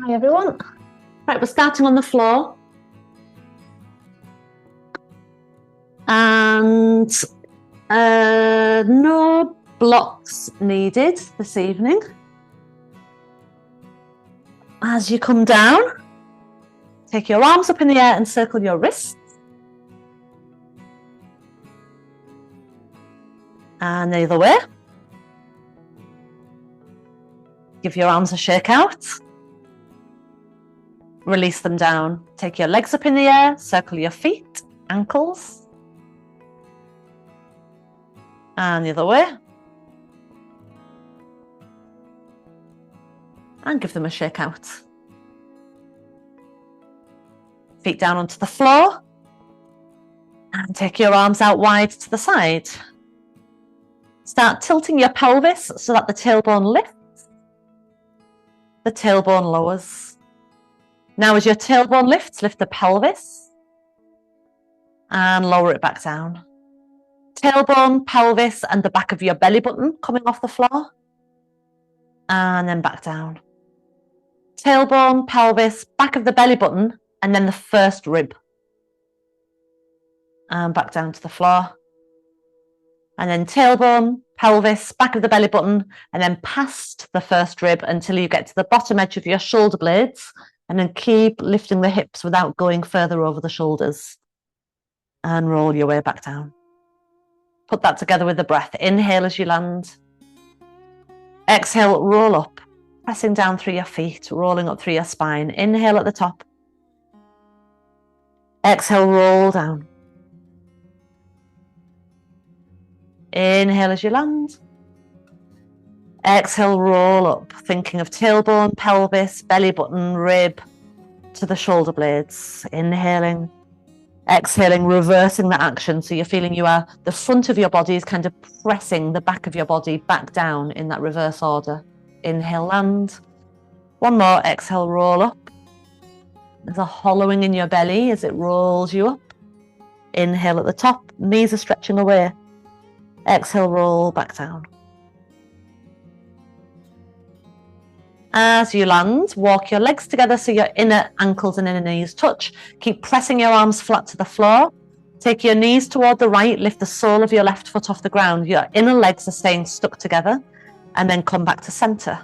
Hi everyone. Right, we're starting on the floor. And no blocks needed this evening. As you come down, take your arms up in the air and circle your wrists. And the other way. Give your arms a shake out. Release them down. Take your legs up in the air, circle your feet, ankles. And the other way. And give them a shake out. Feet down onto the floor. And take your arms out wide to the side. Start tilting your pelvis so that the tailbone lifts. The tailbone lowers. Now as your tailbone lifts, lift the pelvis and lower it back down. Tailbone, pelvis and the back of your belly button coming off the floor and then back down. Tailbone, pelvis, back of the belly button and then the first rib and back down to the floor. And then tailbone, pelvis, back of the belly button and then past the first rib until you get to the bottom edge of your shoulder blades. And then keep lifting the hips without going further over the shoulders. And roll your way back down. Put that together with the breath. Inhale as you land. Exhale, roll up. Pressing down through your feet, rolling up through your spine. Inhale at the top. Exhale, roll down. Inhale as you land. Exhale, roll up, thinking of tailbone, pelvis, belly button, rib to the shoulder blades. Inhaling, exhaling, reversing the action. So you're feeling the front of your body is kind of pressing the back of your body back down in that reverse order. Inhale, land. One more, exhale, roll up. There's a hollowing in your belly as it rolls you up. Inhale at the top, knees are stretching away. Exhale, roll back down. As you land, walk your legs together so your inner ankles and inner knees touch. Keep pressing your arms flat to the floor. Take your knees toward the right, lift the sole of your left foot off the ground. Your inner legs are staying stuck together and then come back to center.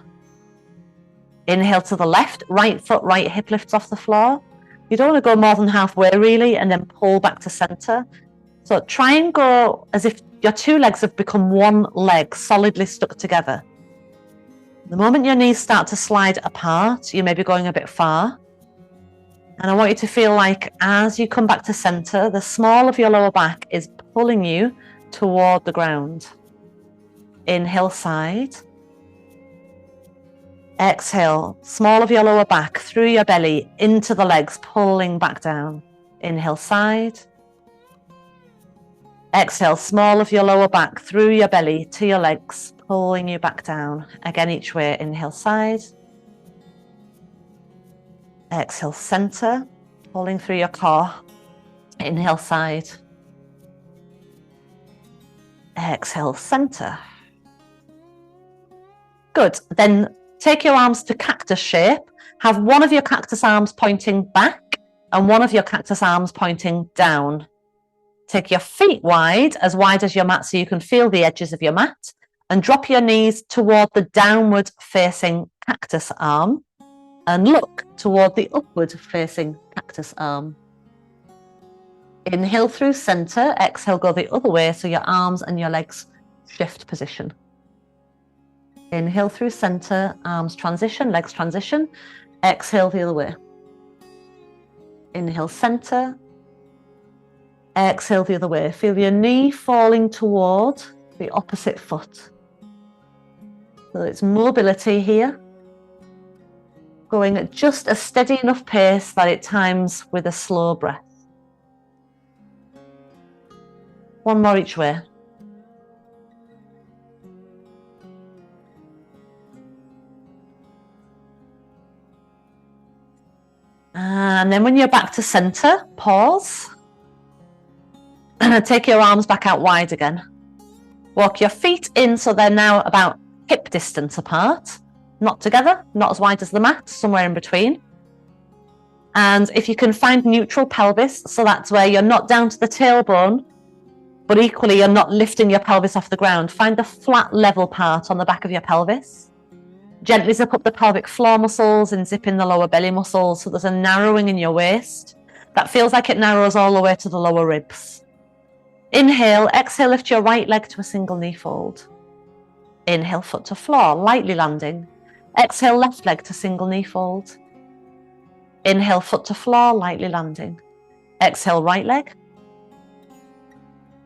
Inhale to the left, right foot, right hip lifts off the floor. You don't want to go more than halfway really and then pull back to center. So try and go as if your two legs have become one leg solidly stuck together. The moment your knees start to slide apart, you may be going a bit far. And I want you to feel like as you come back to center, the small of your lower back is pulling you toward the ground. Inhale, side. Exhale, small of your lower back through your belly into the legs, pulling back down. Inhale, side. Exhale, small of your lower back through your belly to your legs, pulling you back down. Again, each way. Inhale, side. Exhale, center, pulling through your core. Inhale, side. Exhale, center. Good. Then take your arms to cactus shape. Have one of your cactus arms pointing back and one of your cactus arms pointing down. Take your feet wide as your mat so you can feel the edges of your mat and drop your knees toward the downward facing cactus arm and look toward the upward facing cactus arm. Inhale through center, exhale, go the other way so your arms and your legs shift position. Inhale through center, arms transition, legs transition. Exhale the other way. Inhale center. Exhale the other way. Feel your knee falling toward the opposite foot. So it's mobility here. Going at just a steady enough pace that it times with a slow breath. One more each way. And then when you're back to center, pause. Take your arms back out wide again. Walk your feet in so they're now about hip distance apart. not together, not as wide as the mat, somewhere in between. And if you can find neutral pelvis, so that's where you're not down to the tailbone, but equally you're not lifting your pelvis off the ground, find the flat level part on the back of your pelvis. Gently zip up the pelvic floor muscles and zip in the lower belly muscles, so there's a narrowing in your waist. That feels like it narrows all the way to the lower ribs. Inhale, exhale, lift your right leg to a single knee fold. Inhale, foot to floor, lightly landing. Exhale, left leg to single knee fold. Inhale, foot to floor, lightly landing. Exhale, right leg.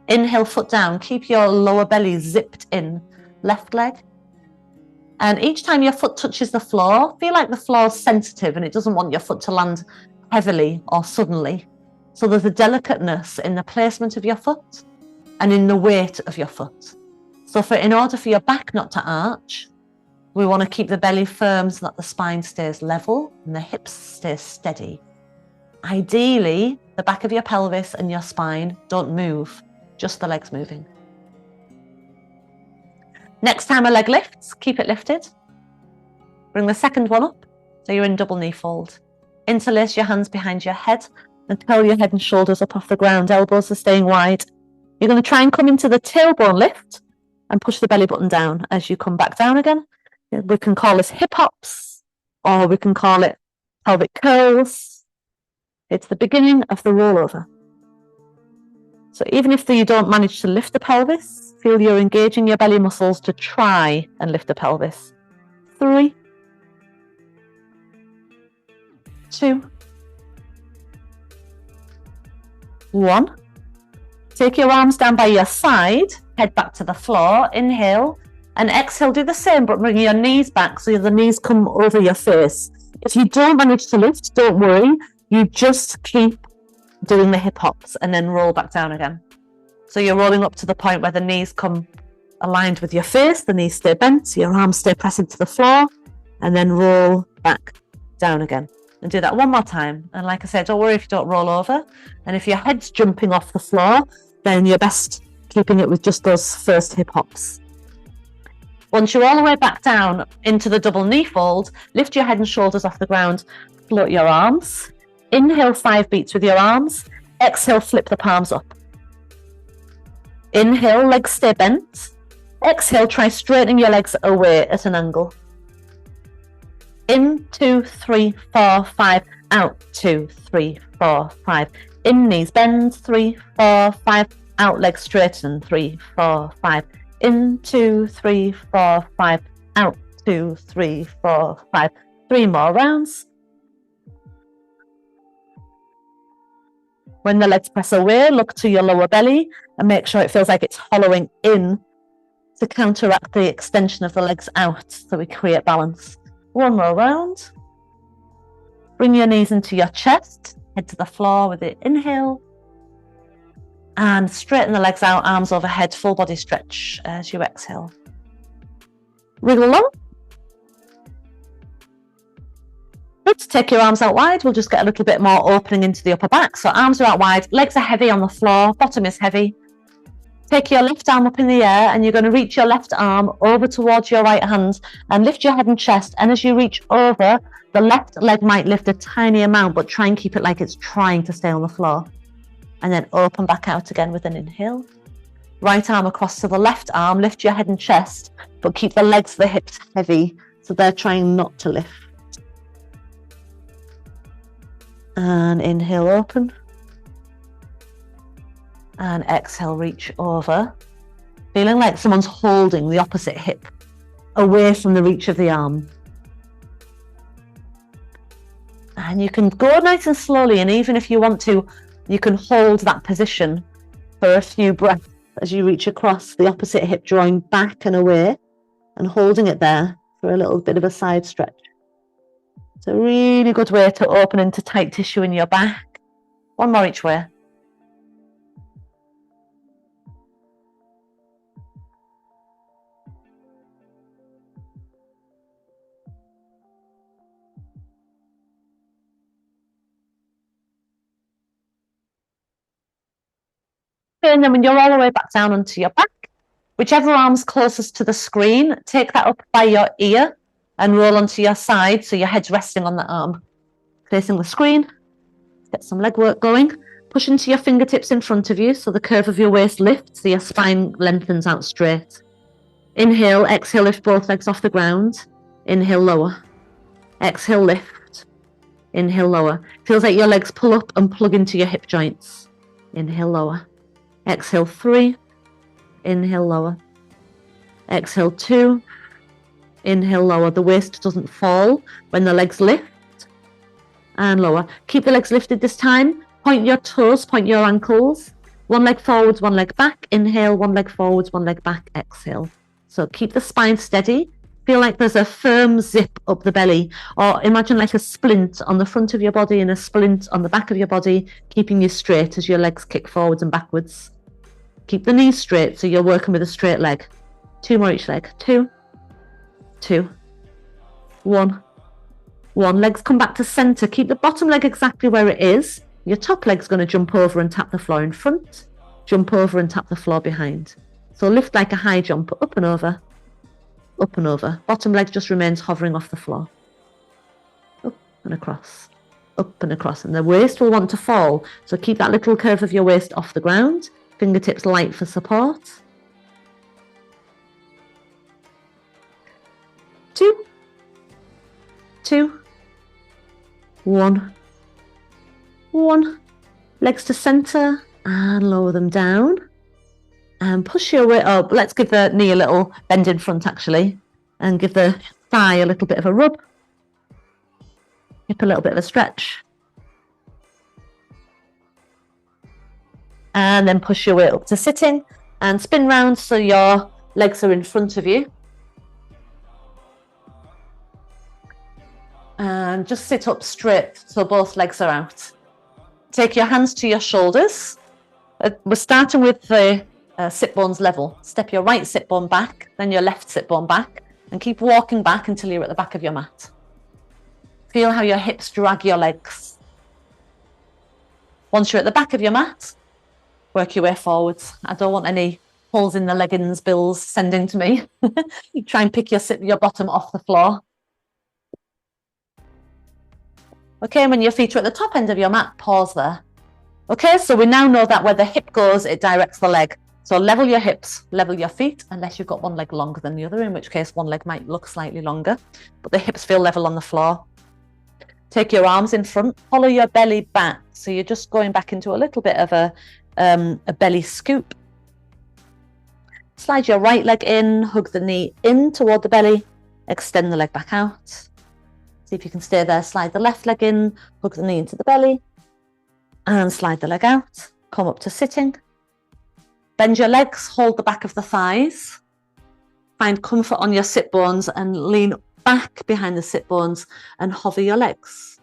Inhale, foot down. Keep your lower belly zipped in. Left leg. And each time your foot touches the floor, feel like the floor is sensitive and it doesn't want your foot to land heavily or suddenly. So there's a delicateness in the placement of your foot and in the weight of your foot. So in order for your back not to arch, we want to keep the belly firm so that the spine stays level and the hips stay steady. Ideally, the back of your pelvis and your spine don't move, just the legs moving. Next time a leg lifts, keep it lifted. Bring the second one up, so you're in double knee fold. Interlace your hands behind your head and curl your head and shoulders up off the ground. Elbows are staying wide. You're going to try and come into the tailbone lift and push the belly button down as you come back down again. We can call this hip hops, or we can call it pelvic curls. It's the beginning of the rollover. So even if you don't manage to lift the pelvis, feel you're engaging your belly muscles to try and lift the pelvis. 3, 2, 1. Take your arms down by your side, head back to the floor, inhale, and exhale, do the same, but bring your knees back so the knees come over your face. If you don't manage to lift, don't worry, you just keep doing the hip hops and then roll back down again. So you're rolling up to the point where the knees come aligned with your face, the knees stay bent, your arms stay pressing to the floor, and then roll back down again. And do that one more time. And like I said, don't worry if you don't roll over. And if your head's jumping off the floor, then you're best keeping it with just those first hip hops. Once you're all the way back down into the double knee fold, lift your head and shoulders off the ground, float your arms. Inhale 5 beats with your arms. Exhale, flip the palms up. Inhale, legs stay bent. Exhale, try straightening your legs away at an angle. In, 2, 3, 4, 5. Out, 2, 3, 4, 5. In, knees bend, 3, 4, 5. Out, legs straighten, 3, 4, 5. In, 2, 3, 4, 5. Out, 2, 3, 4, 5. 3 more rounds. When the legs press away, look to your lower belly and make sure it feels like it's hollowing in to counteract the extension of the legs out, so we create balance. 1 more round. Bring your knees into your chest, head to the floor with the inhale. And straighten the legs out, arms overhead, full body stretch as you exhale. Wriggle long. Good. Take your arms out wide. We'll just get a little bit more opening into the upper back. So arms are out wide, legs are heavy on the floor, bottom is heavy. Take your left arm up in the air and you're going to reach your left arm over towards your right hand and lift your head and chest. And as you reach over, the left leg might lift a tiny amount, but try and keep it like it's trying to stay on the floor. And then open back out again with an inhale. Right arm across to the left arm, lift your head and chest, but keep the legs, the hips heavy, so they're trying not to lift. And inhale, open. And exhale, reach over. Feeling like someone's holding the opposite hip away from the reach of the arm. And you can go nice and slowly, and even if you want to, you can hold that position for a few breaths as you reach across the opposite hip, drawing back and away and holding it there for a little bit of a side stretch. It's a really good way to open into tight tissue in your back. 1 more each way. And then when you're all the way back down onto your back, whichever arm's closest to the screen, take that up by your ear and roll onto your side so your head's resting on that arm. Facing the screen, get some leg work going. Push into your fingertips in front of you so the curve of your waist lifts, so your spine lengthens out straight. Inhale, exhale, lift both legs off the ground. Inhale, lower. Exhale, lift. Inhale, lower. Feels like your legs pull up and plug into your hip joints. Inhale, lower. Exhale, 3. Inhale, lower. Exhale, 2. Inhale, lower. The waist doesn't fall when the legs lift. And lower. Keep the legs lifted this time. Point your toes, point your ankles. One leg forwards, one leg back. Inhale, one leg forwards, one leg back. Exhale. So keep the spine steady. Feel like there's a firm zip up the belly, or imagine like a splint on the front of your body and a splint on the back of your body, keeping you straight as your legs kick forwards and backwards. Keep the knees straight so you're working with a straight leg. 2 more each leg. 2, 2, 1, 1. Legs come back to center. Keep the bottom leg exactly where it is. Your top leg's going to jump over and tap the floor in front, jump over and tap the floor behind. So lift like a high jump, up and over, up and over. Bottom leg just remains hovering off the floor. Up and across, up and across. And the waist will want to fall. So keep that little curve of your waist off the ground. Fingertips light for support. 2, 2, 1. 1. Legs to center and lower them down. And push your way up. Let's give the knee a little bend in front actually. And give the thigh a little bit of a rub. Hip a little bit of a stretch. And then push your way up to sitting. And spin round so your legs are in front of you. And just sit up straight so both legs are out. Take your hands to your shoulders. We're starting with the sit bones level. Step your right sit bone back, then your left sit bone back, and keep walking back until you're at the back of your mat. Feel how your hips drag your legs. Once you're at the back of your mat, work your way forwards. I don't want any holes in the leggings bills sending to me. Try and pick your bottom off the floor. Okay, when your feet are at the top end of your mat, pause there. Okay, so we now know that where the hip goes, it directs the leg. So level your hips, level your feet, unless you've got one leg longer than the other, in which case one leg might look slightly longer, but the hips feel level on the floor. Take your arms in front, follow your belly back. So you're just going back into a little bit of a belly scoop. Slide your right leg in, hug the knee in toward the belly, extend the leg back out. See if you can stay there. Slide the left leg in, hug the knee into the belly, and slide the leg out. Come up to sitting. Bend your legs, hold the back of the thighs. Find comfort on your sit bones and lean back behind the sit bones and hover your legs.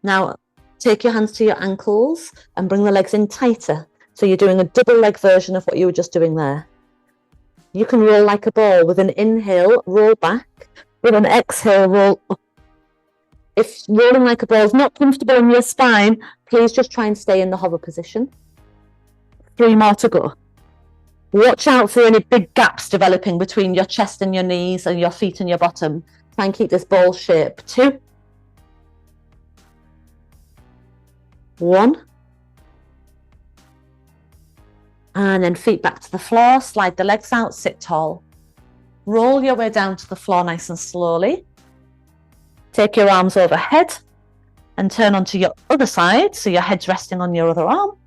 Now, take your hands to your ankles and bring the legs in tighter. So you're doing a double leg version of what you were just doing there. You can roll like a ball. With an inhale, roll back. With an exhale, roll up. If rolling like a ball is not comfortable in your spine, please just try and stay in the hover position. 3 more to go. Watch out for any big gaps developing between your chest and your knees and your feet and your bottom. Try and keep this ball shape. 2, 1. And then feet back to the floor, slide the legs out, sit tall. Roll your way down to the floor nice and slowly. Take your arms overhead and turn onto your other side so your head's resting on your other arm.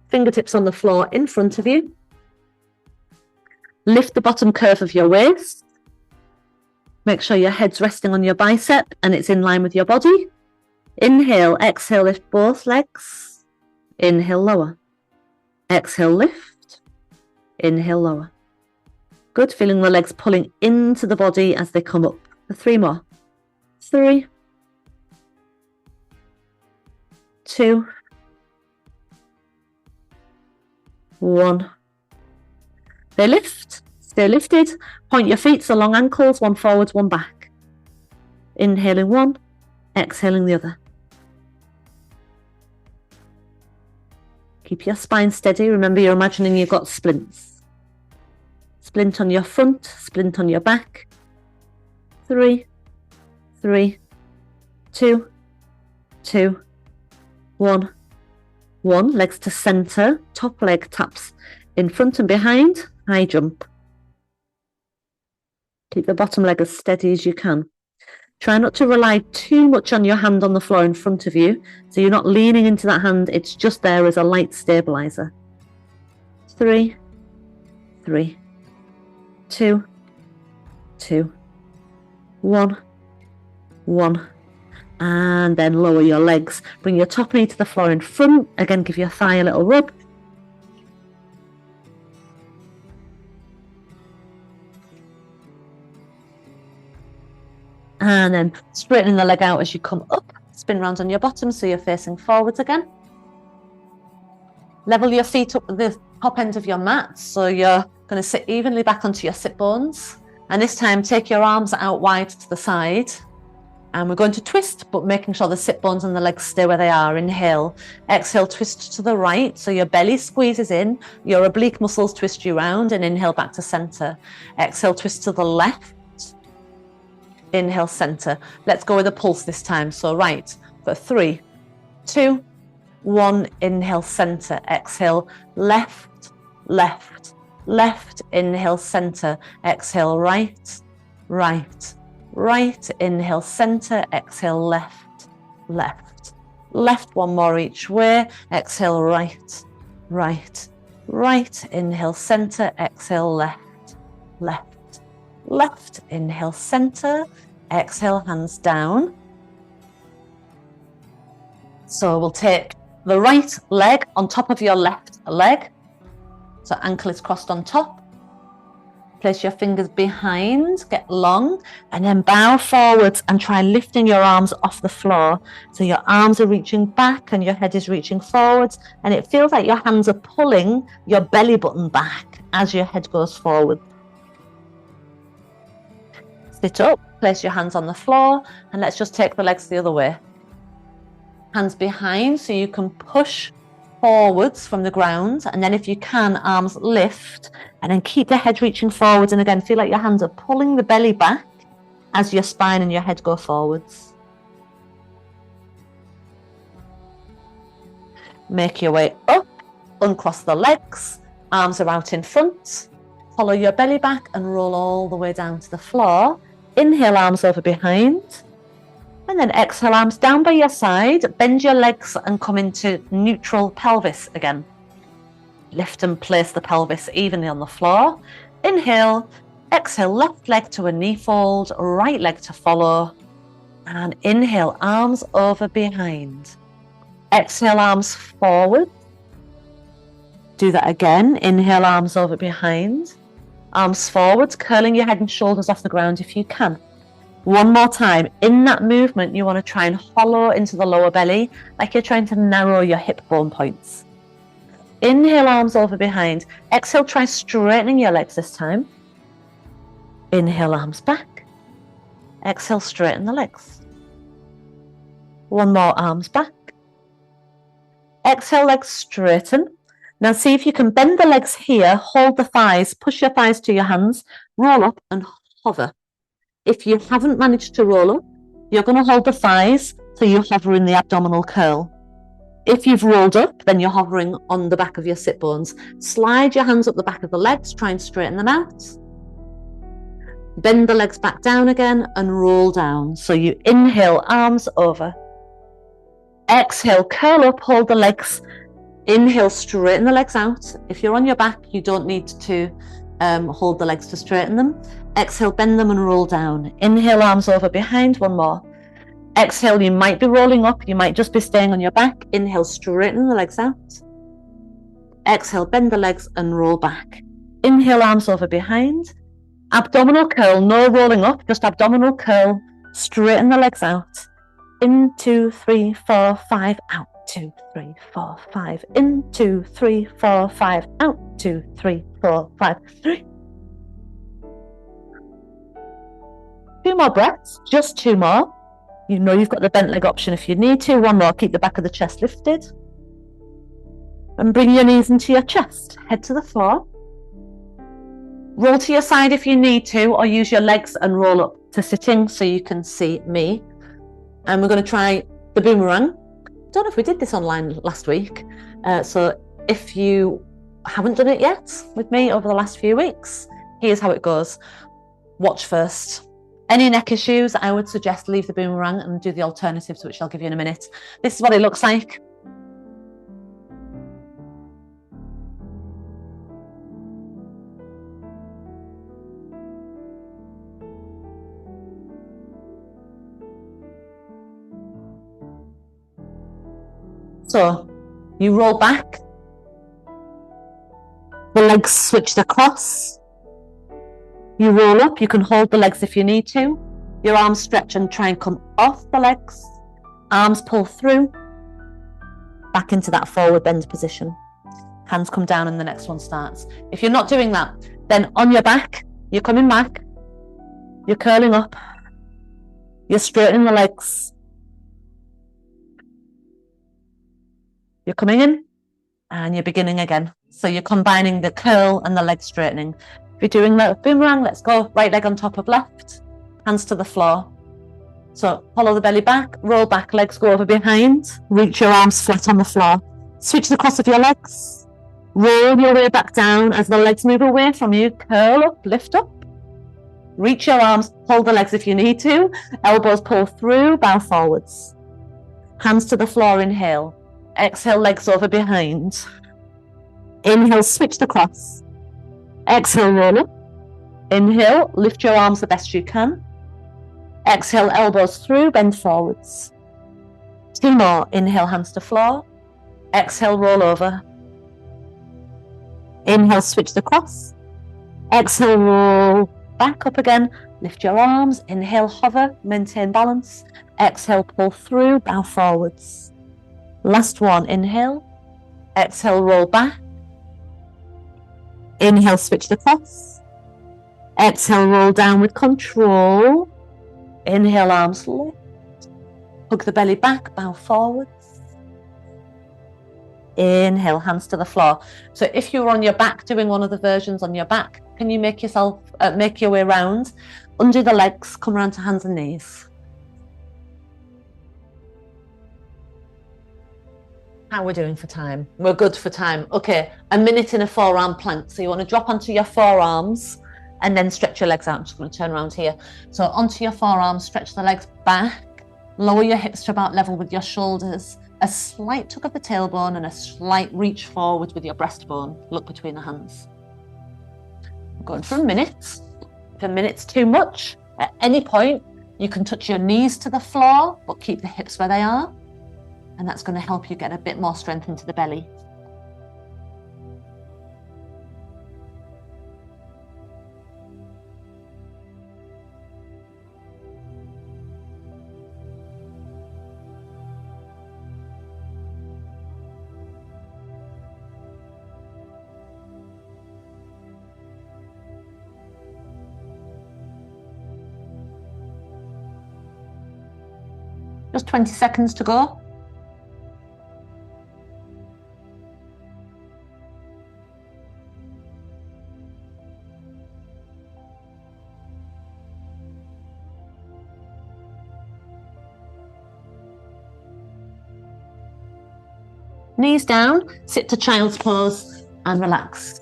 Fingertips on the floor in front of you. Lift the bottom curve of your waist. Make sure your head's resting on your bicep and it's in line with your body. Inhale, exhale, lift both legs. Inhale, lower. Exhale, lift. Inhale, lower. Good, feeling the legs pulling into the body as they come up. 3 more. 3, 2, 1. They lift. Stay lifted. Point your feet so long ankles, one forwards, one back. Inhaling one, exhaling the other. Keep your spine steady. Remember, you're imagining you've got splints. Splint on your front, splint on your back. 3, 3, 2, 2, 1, 1. Legs to center, top leg taps in front and behind, high jump. Keep the bottom leg as steady as you can. Try not to rely too much on your hand on the floor in front of you, so you're not leaning into that hand, it's just there as a light stabilizer. 3, 3, 2, 2, 1, 1. And then lower your legs. Bring your top knee to the floor in front. Again, give your thigh a little rub. And then straightening the leg out as you come up. Spin round on your bottom so you're facing forwards again. Level your feet up at the top end of your mat so you're going to sit evenly back onto your sit bones. And this time take your arms out wide to the side. And we're going to twist, but making sure the sit bones and the legs stay where they are. Inhale, exhale, twist to the right. So your belly squeezes in, your oblique muscles twist you round, and inhale back to center. Exhale, twist to the left. Inhale, center. Let's go with a pulse this time. So right, for 3, 2, 1, inhale, center. Exhale, left, left, left. Inhale, center. Exhale, right, right, right. Inhale, center. Exhale, left, left, left. One more each way. Exhale, right, right, right. Inhale, center. Exhale, left, left, left. Inhale, center. Exhale, hands down. So we'll take the right leg on top of your left leg. So ankle is crossed on top. Place your fingers behind, get long, and then bow forwards and try lifting your arms off the floor. So your arms are reaching back and your head is reaching forwards, and it feels like your hands are pulling your belly button back as your head goes forward. Sit up, place your hands on the floor, and let's just take the legs the other way. Hands behind so you can push forwards from the ground, and then if you can, arms lift, and then keep the head reaching forwards, and again feel like your hands are pulling the belly back as your spine and your head go forwards. Make your way up, uncross the legs, arms are out in front, follow your belly back and roll all the way down to the floor. Inhale, arms over behind. And then exhale, arms down by your side, bend your legs and come into neutral pelvis again. Lift and place the pelvis evenly on the floor. Inhale, exhale, left leg to a knee fold, right leg to follow. And inhale, arms over behind. Exhale, arms forward. Do that again. Inhale, arms over behind. Arms forward, curling your head and shoulders off the ground if you can. One more time. In that movement, you want to try and hollow into the lower belly, like you're trying to narrow your hip bone points. Inhale, arms over behind. Exhale, try straightening your legs this time. Inhale, arms back. Exhale, straighten the legs. One more, arms back. Exhale, legs straighten. Now see if you can bend the legs here, hold the thighs, push your thighs to your hands, roll up and hover. If you haven't managed to roll up, you're going to hold the thighs so you hover in the abdominal curl. If you've rolled up, then you're hovering on the back of your sit bones. Slide your hands up the back of the legs, try and straighten them out. Bend the legs back down again and roll down. So you inhale, arms over. Exhale, curl up, hold the legs. Inhale, straighten the legs out. If you're on your back, you don't need to hold the legs to straighten them. Exhale, bend them and roll down. Inhale, arms over behind. One more. Exhale, you might be rolling up. You might just be staying on your back. Inhale, straighten the legs out. Exhale, bend the legs and roll back. Inhale, arms over behind. Abdominal curl, no rolling up, just abdominal curl. Straighten the legs out. In, 2, 3, 4, 5, out. 2, 3, 4, 5. In, 2, 3, 4, 5. Out. 2, 3, 4, 5. 3. 2 more breaths, just 2 more. You know you've got the bent leg option if you need to. 1 more, keep the back of the chest lifted. And bring your knees into your chest. Head to the floor. Roll to your side if you need to, or use your legs and roll up. to sitting so you can see me. And we're going to try the boomerang. I don't know if we did this online last week. So if you haven't done it yet with me over the last few weeks, here's how it goes. Watch first. Any neck issues, I would suggest leave the boomerang and do the alternatives, which I'll give you in a minute. This is what it looks like. So you roll back, the legs switched across, you roll up, you can hold the legs if you need to, your arms stretch and try and come off the legs, arms pull through, back into that forward bend position, hands come down and the next one starts. If you're not doing that, then on your back, you're coming back, you're curling up, you're straightening the legs, you're coming in and you're beginning again. So you're combining the curl and the leg straightening. If you're doing the boomerang, let's go. Right leg on top of left, hands to the floor. So follow the belly back, roll back, legs go over behind, reach your arms flat on the floor. Switch the cross of your legs, roll your way back down as the legs move away from you, curl up, lift up. Reach your arms, hold the legs if you need to, elbows pull through, bow forwards. Hands to the floor, inhale. Exhale, legs over behind. Inhale, switch the cross. Exhale, roll up. Inhale, lift your arms the best you can. Exhale, elbows through, bend forwards. 2 more. Inhale, hands to floor. Exhale, roll over. Inhale, switch the cross. Exhale, roll back up again. Lift your arms. Inhale, hover, maintain balance. Exhale, pull through, bow forwards. Last one, inhale. Exhale, roll back. Inhale, switch the cross. Exhale, roll down with control. Inhale, arms lift. Hug the belly back, bow forwards. Inhale, hands to the floor. So if you're on your back doing one of the versions on your back, can you make your way around? Undo the legs, come around to hands and knees. How we're doing for time? We're good for time. Okay, a minute in a forearm plank. So you want to drop onto your forearms and then stretch your legs out. I'm just going to turn around here. So onto your forearms, stretch the legs back, lower your hips to about level with your shoulders, a slight tuck of the tailbone and a slight reach forward with your breastbone. Look between the hands. I'm going for a minute. If a minute's too much, at any point, you can touch your knees to the floor, but keep the hips where they are. And that's going to help you get a bit more strength into the belly. Just 20 seconds to go. Knees down, sit to child's pose and relax.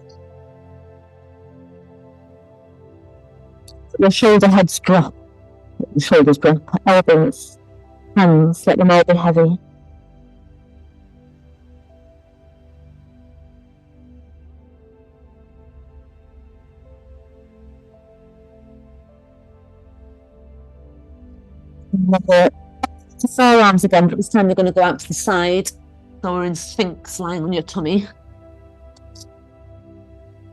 Your shoulder heads drop, shoulders drop, elbows, hands, let them all be heavy. The forearms again, but this time they're going to go out to the side. So we're in Sphinx, lying on your tummy.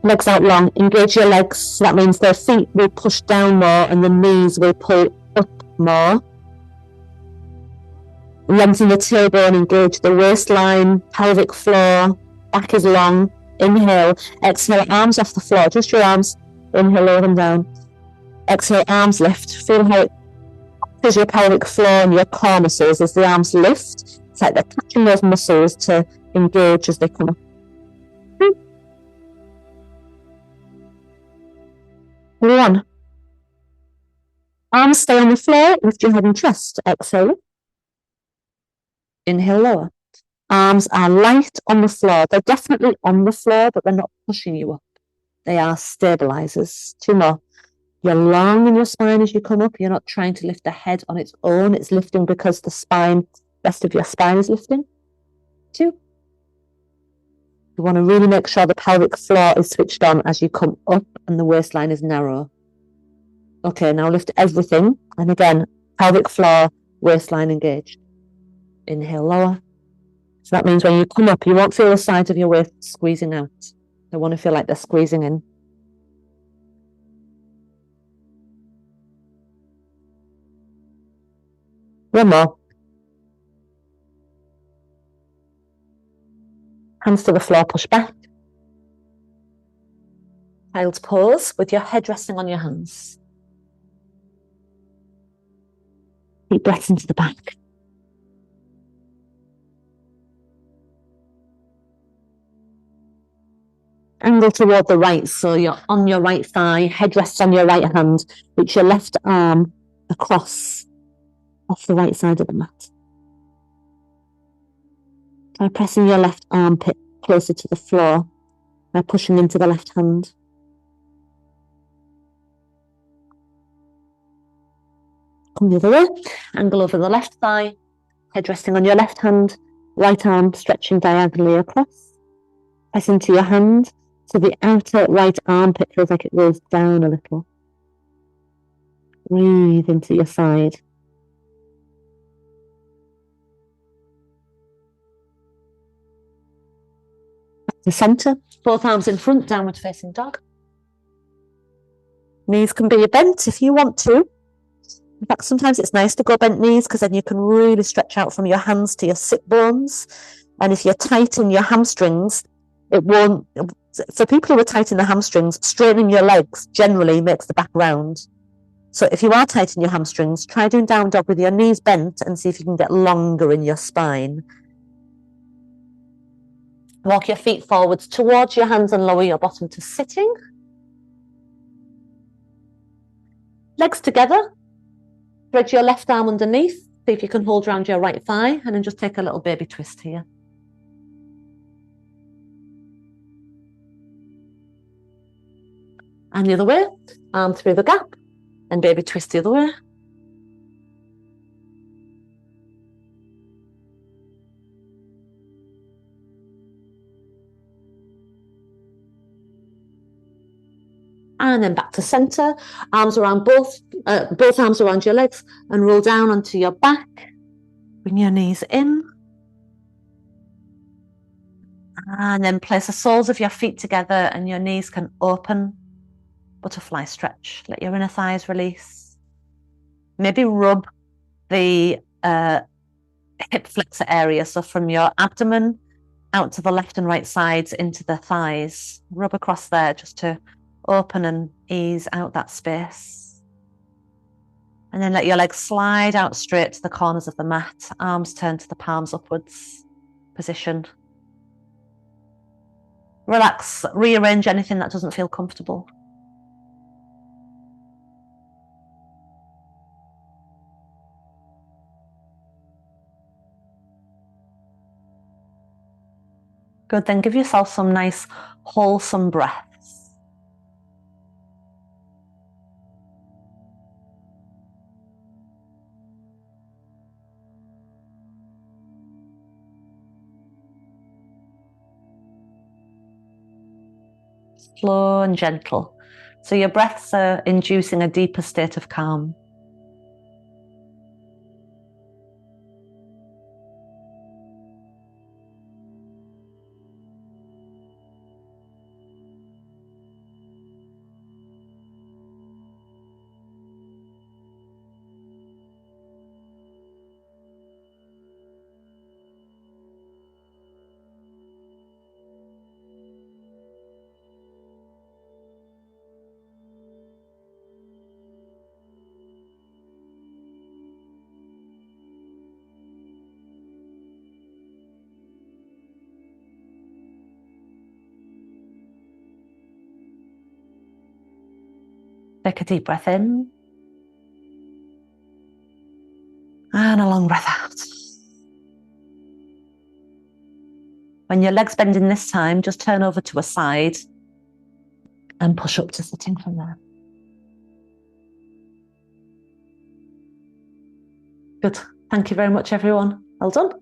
Legs out long, engage your legs. So that means their feet will push down more and the knees will pull up more. Lengthen the tailbone, engage the waistline, pelvic floor, back is long. Inhale, exhale, arms off the floor, just your arms. Inhale, lower them down. Exhale, arms lift. Feel how it pushes your pelvic floor and your core muscles as the arms lift. It's like they're catching those muscles to engage as they come up. 1. Arms stay on the floor, lift your head and chest. Exhale. Inhale, lower. Arms are light on the floor. They're definitely on the floor, but they're not pushing you up. They are stabilizers. 2 more. You're long in your spine as you come up. You're not trying to lift the head on its own. It's lifting because the spine, rest of your spine is lifting. 2. You want to really make sure the pelvic floor is switched on as you come up and the waistline is narrow. Okay, now lift everything. And again, pelvic floor, waistline engaged. Inhale, lower. So that means when you come up, you won't feel the sides of your waist squeezing out. They want to feel like they're squeezing in. One more. Hands to the floor, push back. Child's pose with your head resting on your hands. Deep breaths into the back. Angle toward the right, so you're on your right thigh, head rests on your right hand, reach your left arm across off the right side of the mat. Try pressing your left armpit closer to the floor by pushing into the left hand. Come the other way, angle over the left thigh, head resting on your left hand, right arm stretching diagonally across. Press into your hand so the outer right armpit feels like it goes down a little. Breathe into your side. Back to center, both arms in front, downward facing dog. Knees can be bent if you want to. In fact, sometimes it's nice to go bent knees because then you can really stretch out from your hands to your sit bones. And if you're tight in your hamstrings, it won't. For people who are tight in the hamstrings, straightening your legs generally makes the back round. So if you are tight in your hamstrings, try doing down dog with your knees bent and see if you can get longer in your spine. Walk your feet forwards towards your hands and lower your bottom to sitting. Legs together. Spread your left arm underneath. See if you can hold around your right thigh and then just take a little baby twist here. And the other way, arm through the gap and baby twist the other way. And then back to center, arms around both arms around your legs and roll down onto your back. Bring your knees in. And then place the soles of your feet together and your knees can open. Butterfly stretch. Let your inner thighs release. Maybe rub the hip flexor area. So from your abdomen out to the left and right sides into the thighs. Rub across there just to open and ease out that space. And then let your legs slide out straight to the corners of the mat. Arms turn to the palms upwards. Position. Relax, rearrange anything that doesn't feel comfortable. Good, then give yourself some nice wholesome breaths. Slow and gentle. So your breaths are inducing a deeper state of calm. Take a deep breath in. And a long breath out. When your leg's bending this time, just turn over to a side and push up to sitting from there. Good. Thank you very much, everyone. Well done.